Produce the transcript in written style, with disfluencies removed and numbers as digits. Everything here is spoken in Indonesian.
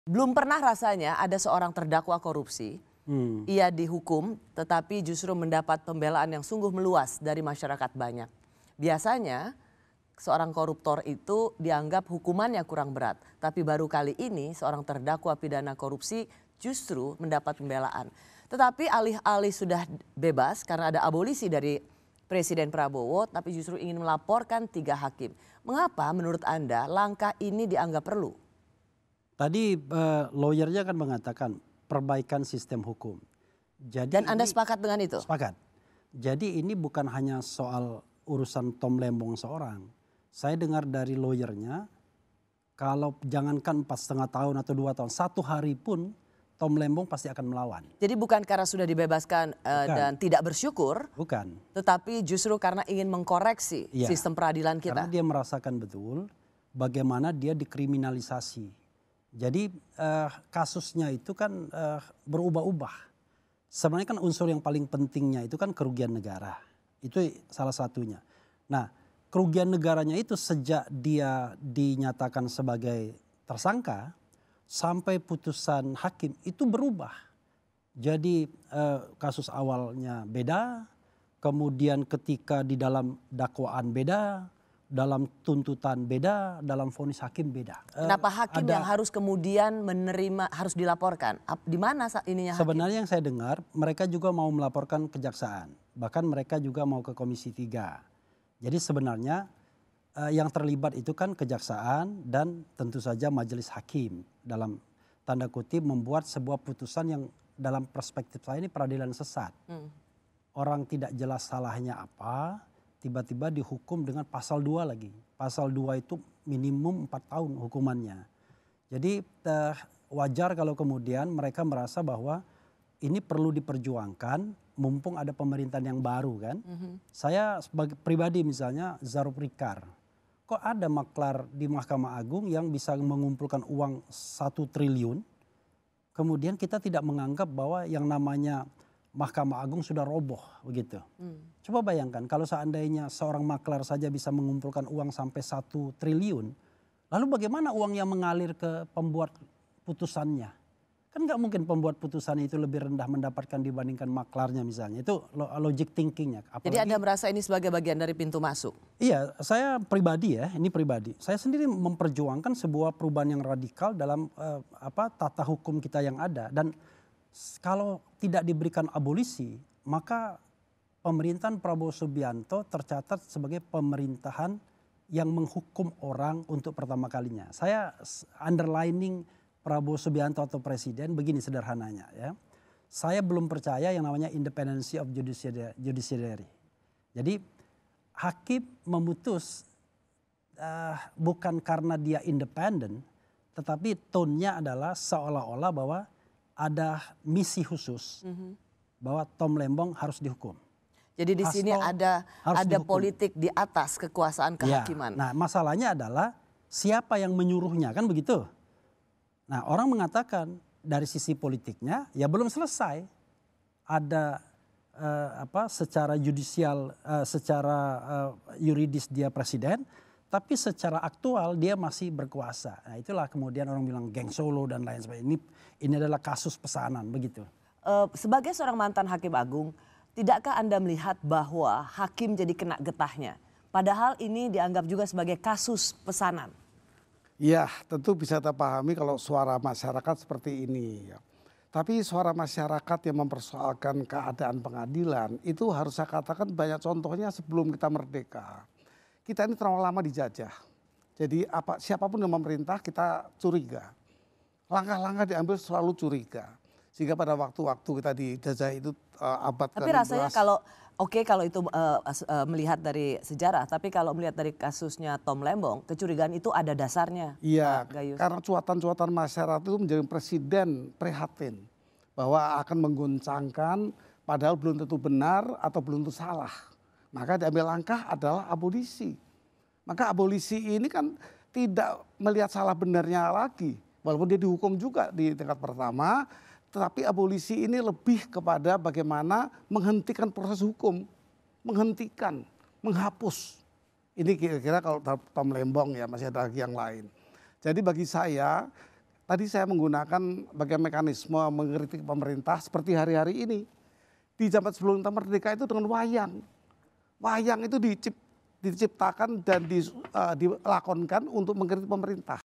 Belum pernah rasanya ada seorang terdakwa korupsi, ia dihukum tetapi justru mendapat pembelaan yang sungguh meluas dari masyarakat banyak. Biasanya seorang koruptor itu dianggap hukumannya kurang berat, tapi baru kali ini seorang terdakwa pidana korupsi justru mendapat pembelaan. Tetapi alih-alih sudah bebas karena ada abolisi dari Presiden Prabowo, tapi justru ingin melaporkan 3 hakim. Mengapa menurut Anda langkah ini dianggap perlu? Tadi lawyernya kan mengatakan perbaikan sistem hukum. Jadi Dan Anda sepakat dengan itu? Sepakat. Jadi ini bukan hanya soal urusan Tom Lembong seorang. Saya dengar dari lawyernya, kalau jangankan 4,5 tahun atau 2 tahun, 1 hari pun Tom Lembong pasti akan melawan. Jadi bukan karena sudah dibebaskan dan tidak bersyukur, Bukan. tetapi justru karena ingin mengkoreksi sistem peradilan kita. Karena dia merasakan betul bagaimana dia dikriminalisasi. Jadi kasusnya itu kan berubah-ubah. Sebenarnya kan unsur yang paling pentingnya itu kan kerugian negara. Itu salah satunya. Nah, kerugian negaranya itu sejak dia dinyatakan sebagai tersangka sampai putusan hakim itu berubah. Jadi kasus awalnya beda, kemudian ketika di dalam dakwaan beda, dalam tuntutan beda, dalam vonis hakim beda. Kenapa hakim yang harus kemudian menerima, harus dilaporkan? Di mana ininya hakim? Sebenarnya yang saya dengar mereka juga mau melaporkan kejaksaan. Bahkan mereka juga mau ke Komisi 3. Jadi sebenarnya yang terlibat itu kan kejaksaan dan tentu saja majelis hakim. Dalam tanda kutip membuat sebuah putusan yang dalam perspektif saya ini peradilan sesat. Orang tidak jelas salahnya apa, tiba-tiba dihukum dengan pasal 2 lagi. Pasal 2 itu minimum 4 tahun hukumannya. Jadi wajar kalau kemudian mereka merasa bahwa ini perlu diperjuangkan mumpung ada pemerintahan yang baru kan. Saya sebagai pribadi misalnya Zarub Rikar. Kok ada maklar di Mahkamah Agung yang bisa mengumpulkan uang 1 triliun. Kemudian kita tidak menganggap bahwa yang namanya Mahkamah Agung sudah roboh begitu. Coba bayangkan kalau seandainya seorang maklar saja bisa mengumpulkan uang sampai 1 triliun. Lalu bagaimana uang yang mengalir ke pembuat putusannya? Kan nggak mungkin pembuat putusan itu lebih rendah mendapatkan dibandingkan maklarnya misalnya. Itu logic thinkingnya. Jadi Anda merasa ini sebagai bagian dari pintu masuk? Iya, saya pribadi ya, ini pribadi. Saya sendiri memperjuangkan sebuah perubahan yang radikal dalam tata hukum kita yang ada. Dan kalau tidak diberikan abolisi, maka pemerintahan Prabowo Subianto tercatat sebagai pemerintahan yang menghukum orang untuk pertama kalinya. Saya underlining Prabowo Subianto atau presiden begini sederhananya ya. Saya belum percaya yang namanya independency of judiciary. Jadi hakim memutus bukan karena dia independen, tetapi tone-nya adalah seolah-olah bahwa ada misi khusus bahwa Tom Lembong harus dihukum. Jadi di sini ada politik di atas kekuasaan kehakiman. Ya, nah masalahnya adalah siapa yang menyuruhnya kan begitu. Nah orang mengatakan dari sisi politiknya ya belum selesai. Ada secara judicial, secara yuridis dia presiden. Tapi secara aktual dia masih berkuasa. Nah itulah kemudian orang bilang geng Solo dan lain sebagainya. Ini adalah kasus pesanan begitu. Sebagai seorang mantan hakim agung, tidakkah Anda melihat bahwa hakim jadi kena getahnya? Padahal ini dianggap juga sebagai kasus pesanan. Ya tentu bisa terpahami kalau suara masyarakat seperti ini. Tapi suara masyarakat yang mempersoalkan keadaan pengadilan itu harus saya katakan banyak contohnya sebelum kita merdeka. Kita ini terlalu lama dijajah. Jadi siapapun yang memerintah kita curiga. Langkah-langkah diambil selalu curiga. Sehingga pada waktu-waktu kita dijajah itu abad ke-16. Tapi rasanya kalau itu melihat dari sejarah. Tapi kalau melihat dari kasusnya Tom Lembong, kecurigaan itu ada dasarnya. Iya, karena cuatan-cuatan masyarakat itu menjadi presiden prihatin. Bahwa akan mengguncangkan padahal belum tentu benar atau belum tentu salah. Maka diambil langkah adalah abolisi. Maka abolisi ini kan tidak melihat salah benarnya lagi. Walaupun dia dihukum juga di tingkat pertama. Tetapi abolisi ini lebih kepada bagaimana menghentikan proses hukum. Menghentikan, menghapus. Ini kira-kira kalau Tom Lembong ya masih ada lagi yang lain. Jadi bagi saya tadi saya menggunakan bagian mekanisme mengkritik pemerintah seperti hari-hari ini. Di zaman sebelum kita merdeka itu dengan wayang. Wayang itu diciptakan dan dilakonkan untuk mengkritik pemerintah.